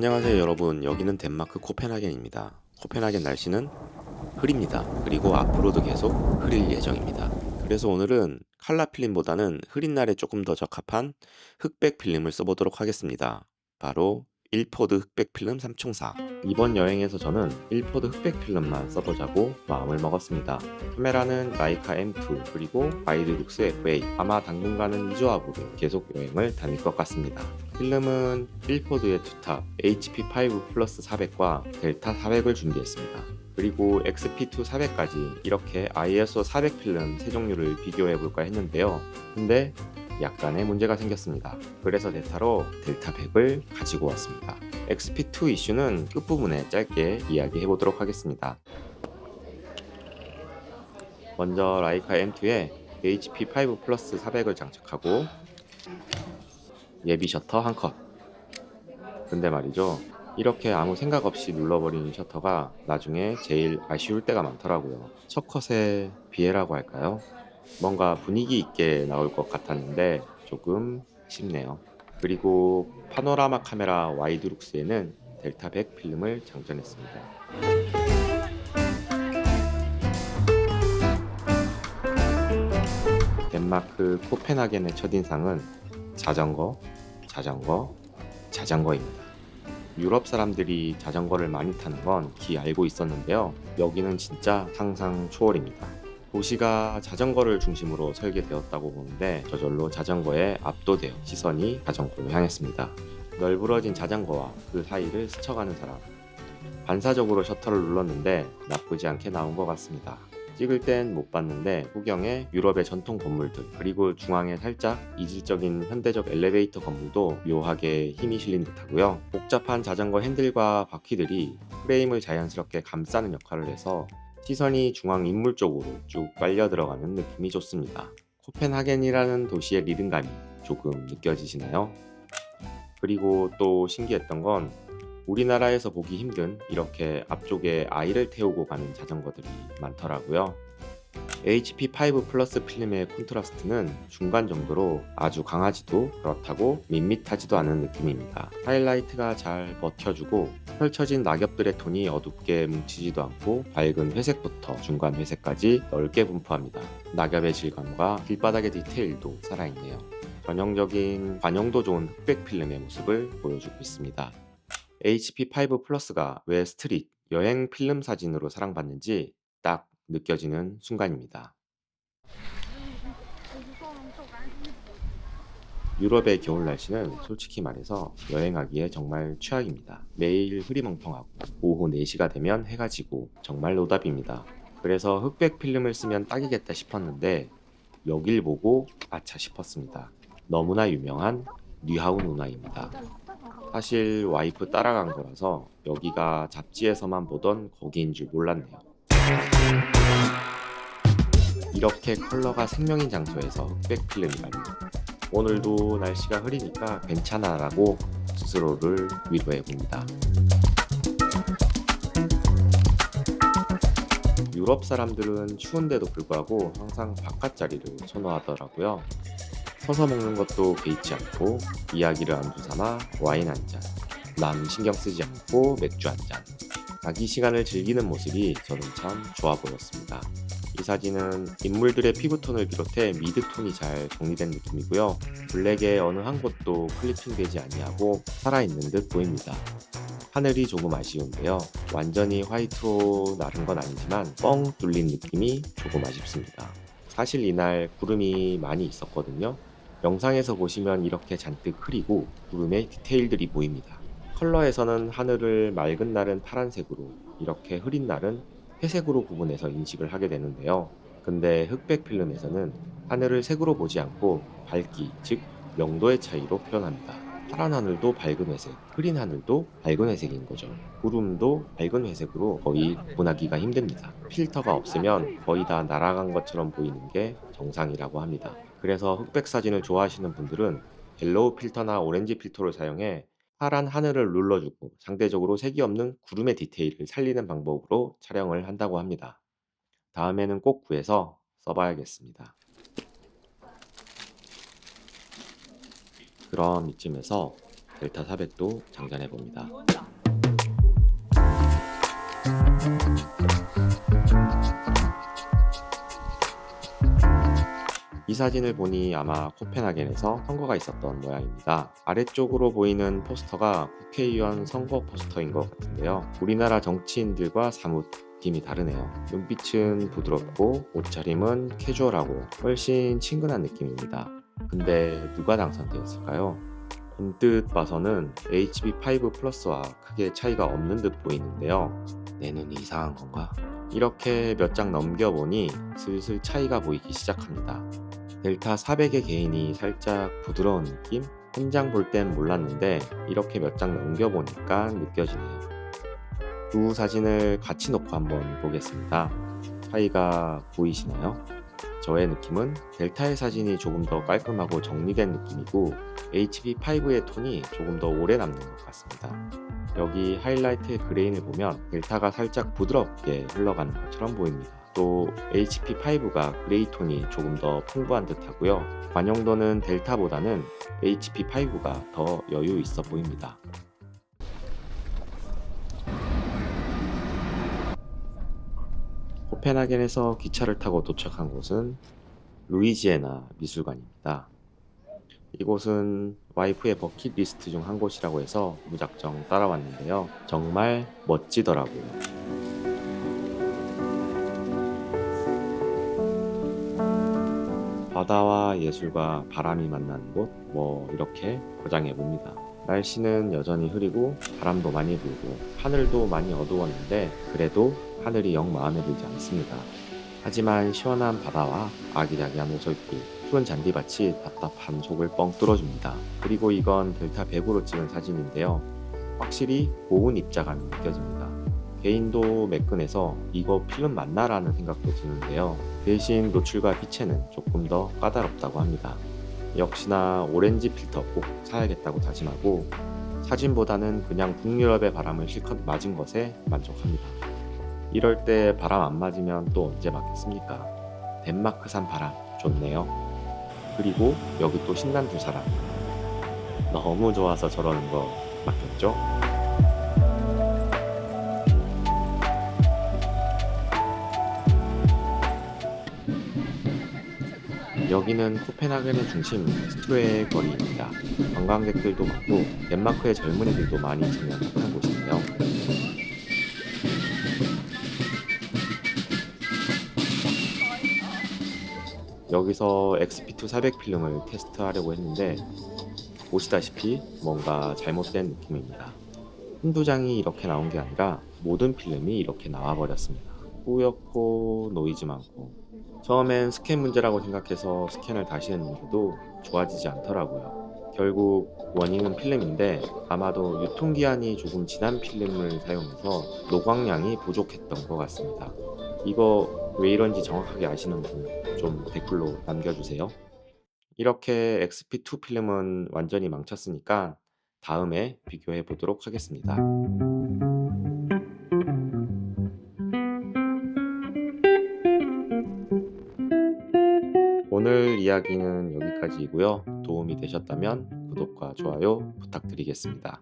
안녕하세요 여러분. 여기는 덴마크 코펜하겐입니다. 코펜하겐 날씨는 흐립니다. 그리고 앞으로도 계속 흐릴 예정입니다. 그래서 오늘은 칼라 필름보다는 흐린 날에 조금 더 적합한 흑백 필름을 써보도록 하겠습니다. 바로 1포드 흑백 필름 3총사. 이번 여행에서 저는 1포드 흑백 필름만 써보자고 마음을 먹었습니다. 카메라는 라이카 M2 그리고 와이드룩스 FA. 아마 당분간은 이 조합으로 계속 여행을 다닐 것 같습니다. 필름은 1포드의 투탑 HP5 플러스 400과 델타 400을 준비했습니다. 그리고 XP2 400까지 이렇게 ISO 400 필름 세 종류를 비교해 볼까 했는데요. 근데 약간의 문제가 생겼습니다. 그래서 델타로 델타 100을 가지고 왔습니다. XP2 이슈는 끝부분에 짧게 이야기해 보도록 하겠습니다. 먼저 라이카 M2에 HP5 플러스 400을 장착하고 예비 셔터 한 컷. 근데 말이죠, 이렇게 아무 생각 없이 눌러버리는 셔터가 나중에 제일 아쉬울 때가 많더라고요. 첫 컷의 비애라고 할까요? 뭔가 분위기 있게 나올 것 같았는데 조금 쉽네요. 그리고 파노라마 카메라 와이드룩스에는 델타 100 필름을 장전했습니다. 덴마크 코펜하겐의 첫인상은 자전거, 자전거, 자전거입니다. 유럽 사람들이 자전거를 많이 타는 건 기 알고 있었는데요. 여기는 진짜 상상 초월입니다. 도시가 자전거를 중심으로 설계되었다고 보는데 저절로 자전거에 압도되어 시선이 자전거로 향했습니다. 널브러진 자전거와 그 사이를 스쳐가는 사람. 반사적으로 셔터를 눌렀는데 나쁘지 않게 나온 것 같습니다. 찍을 땐 못 봤는데 후경에 유럽의 전통 건물들, 그리고 중앙에 살짝 이질적인 현대적 엘리베이터 건물도 묘하게 힘이 실린 듯하고요. 복잡한 자전거 핸들과 바퀴들이 프레임을 자연스럽게 감싸는 역할을 해서 시선이 중앙 인물 쪽으로 쭉 빨려 들어가는 느낌이 좋습니다. 코펜하겐이라는 도시의 리듬감이 조금 느껴지시나요? 그리고 또 신기했던 건 우리나라에서 보기 힘든 이렇게 앞쪽에 아이를 태우고 가는 자전거들이 많더라고요. HP5 플러스 필름의 콘트라스트는 중간 정도로 아주 강하지도 그렇다고 밋밋하지도 않은 느낌입니다. 하이라이트가 잘 버텨주고 펼쳐진 낙엽들의 톤이 어둡게 뭉치지도 않고 밝은 회색부터 중간 회색까지 넓게 분포합니다. 낙엽의 질감과 길바닥의 디테일도 살아있네요. 전형적인 반영도 좋은 흑백 필름의 모습을 보여주고 있습니다. HP5 플러스가 왜 스트릿, 여행 필름 사진으로 사랑받는지 딱 느껴지는 순간입니다. 유럽의 겨울 날씨는 솔직히 말해서 여행하기에 정말 최악입니다. 매일 흐리멍텅하고 오후 4시가 되면 해가 지고 정말 노답입니다. 그래서 흑백 필름을 쓰면 딱이겠다 싶었는데 여길 보고 아차 싶었습니다. 너무나 유명한 뉘하운 운하입니다. 사실 와이프 따라간 거라서 여기가 잡지에서만 보던 거기인 줄 몰랐네요. 이렇게 컬러가 생명인 장소에서 흑백 필름이라니. 오늘도 날씨가 흐리니까 괜찮아 라고 스스로를 위로해봅니다. 유럽 사람들은 추운데도 불구하고 항상 바깥 자리를 선호하더라고요. 서서 먹는 것도 개의치 않고 이야기를 안주 삼아 와인 한 잔, 남 신경 쓰지 않고 맥주 한 잔. 자기 시간을 즐기는 모습이 저는 참 좋아 보였습니다. 이 사진은 인물들의 피부톤을 비롯해 미드톤이 잘 정리된 느낌이고요. 블랙의 어느 한 곳도 클리핑되지 아니하고 살아있는 듯 보입니다. 하늘이 조금 아쉬운데요. 완전히 화이트로 나른 건 아니지만 뻥 뚫린 느낌이 조금 아쉽습니다. 사실 이날 구름이 많이 있었거든요. 영상에서 보시면 이렇게 잔뜩 흐리고 구름의 디테일들이 보입니다. 컬러에서는 하늘을 맑은 날은 파란색으로, 이렇게 흐린 날은 회색으로 구분해서 인식을 하게 되는데요. 근데 흑백 필름에서는 하늘을 색으로 보지 않고 밝기, 즉 명도의 차이로 표현합니다. 파란 하늘도 밝은 회색, 흐린 하늘도 밝은 회색인 거죠. 구름도 밝은 회색으로 거의 구분하기가 힘듭니다. 필터가 없으면 거의 다 날아간 것처럼 보이는 게 정상이라고 합니다. 그래서 흑백 사진을 좋아하시는 분들은 옐로우 필터나 오렌지 필터를 사용해 파란 하늘을 눌러주고 상대적으로 색이 없는 구름의 디테일을 살리는 방법으로 촬영을 한다고 합니다. 다음에는 꼭 구해서 써봐야겠습니다. 그럼 이쯤에서 델타 400도 장전해 봅니다. 이 사진을 보니 아마 코펜하겐에서 선거가 있었던 모양입니다. 아래쪽으로 보이는 포스터가 국회의원 선거 포스터인 것 같은데요. 우리나라 정치인들과 사뭇 느낌이 다르네요. 눈빛은 부드럽고 옷차림은 캐주얼하고 훨씬 친근한 느낌입니다. 근데 누가 당선되었을까요? 본뜻 봐서는 HB5 플러스와 크게 차이가 없는 듯 보이는데요. 내 눈이 이상한 건가? 이렇게 몇 장 넘겨보니 슬슬 차이가 보이기 시작합니다. 델타 400의 개인이 살짝 부드러운 느낌? 현장 볼 땐 몰랐는데 이렇게 몇 장 넘겨보니까 느껴지네요. 두 사진을 같이 놓고 한번 보겠습니다. 차이가 보이시나요? 저의 느낌은 델타의 사진이 조금 더 깔끔하고 정리된 느낌이고 HB5의 톤이 조금 더 오래 남는 것 같습니다. 여기 하이라이트 그레인을 보면 델타가 살짝 부드럽게 흘러가는 것처럼 보입니다. 또 HP5가 그레이 톤이 조금 더 풍부한 듯 하고요. 관용도는 델타보다는 HP5가 더 여유 있어 보입니다. 코펜하겐에서 기차를 타고 도착한 곳은 루이지애나 미술관입니다. 이곳은 와이프의 버킷리스트 중 한 곳이라고 해서 무작정 따라왔는데요. 정말 멋지더라고요. 바다와 예술과 바람이 만나는 곳, 이렇게 포장해 봅니다. 날씨는 여전히 흐리고 바람도 많이 불고 하늘도 많이 어두웠는데 그래도 하늘이 영 마음에 들지 않습니다. 하지만 시원한 바다와 아기자기한 오솔길, 푸른 잔디밭이 답답한 속을 뻥 뚫어줍니다. 그리고 이건 델타 100으로 찍은 사진인데요. 확실히 고운 입자감이 느껴집니다. 개인도 매끈해서 이거 필름 맞나라는 생각도 드는데요. 대신 노출과 빛에는 조금 더 까다롭다고 합니다. 역시나 오렌지 필터 꼭 사야겠다고 다짐하고 사진보다는 그냥 북유럽의 바람을 실컷 맞은 것에 만족합니다. 이럴 때 바람 안 맞으면 또 언제 맞겠습니까? 덴마크산 바람 좋네요. 그리고 여기 또 신난 두 사람. 너무 좋아서 저러는 거 맞겠죠? 여기는 코펜하겐의 중심 스트레의 거리입니다. 관광객들도 많고 덴마크의 젊은이들도 많이 찾는 핫한 곳인데요. 여기서 XP2 400 필름을 테스트하려고 했는데 보시다시피 뭔가 잘못된 느낌입니다. 한두 장이 이렇게 나온 게 아니라 모든 필름이 이렇게 나와버렸습니다. 뿌옇고 노이즈 많고 처음엔 스캔 문제라고 생각해서 스캔을 다시 했는데도 좋아지지 않더라고요. 결국 원인은 필름인데 아마도 유통기한이 조금 지난 필름을 사용해서 노광량이 부족했던 것 같습니다. 이거 왜 이런지 정확하게 아시는 분 좀 댓글로 남겨주세요. 이렇게 XP2 필름은 완전히 망쳤으니까 다음에 비교해 보도록 하겠습니다. 오늘 이야기는 여기까지이고요. 도움이 되셨다면 구독과 좋아요 부탁드리겠습니다.